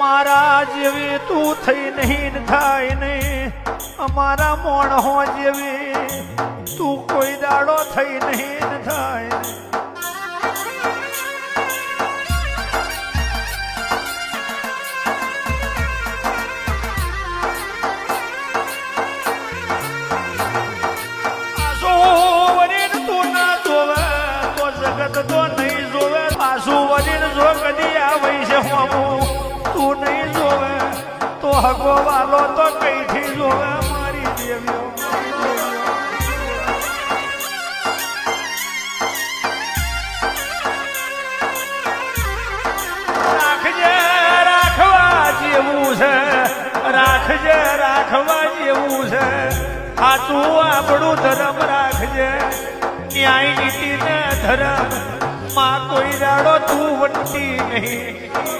મારા જેવી તું થઈ નહીં થાય નહીં, અમારા મોણહો જેવી તું કોઈ દાડો થઈ નહીં થાય. તું ના જોવે તો જગત તો નહીં જોવે. આસુ વરીને જો કદી આવે છે હોમું તું નહીં જોવે તો હગો વાલો તો કઈથી જોવે. મારી દેવીઓ રાખજે રાખવા જેવું છે, રાખજે રાખવા જેવું છે. સાચું આપણું ધર્મ રાખજે, ન્યાય નીતિ ને ધર્મ માં કોઈ દાડો તું વંટી નહીં.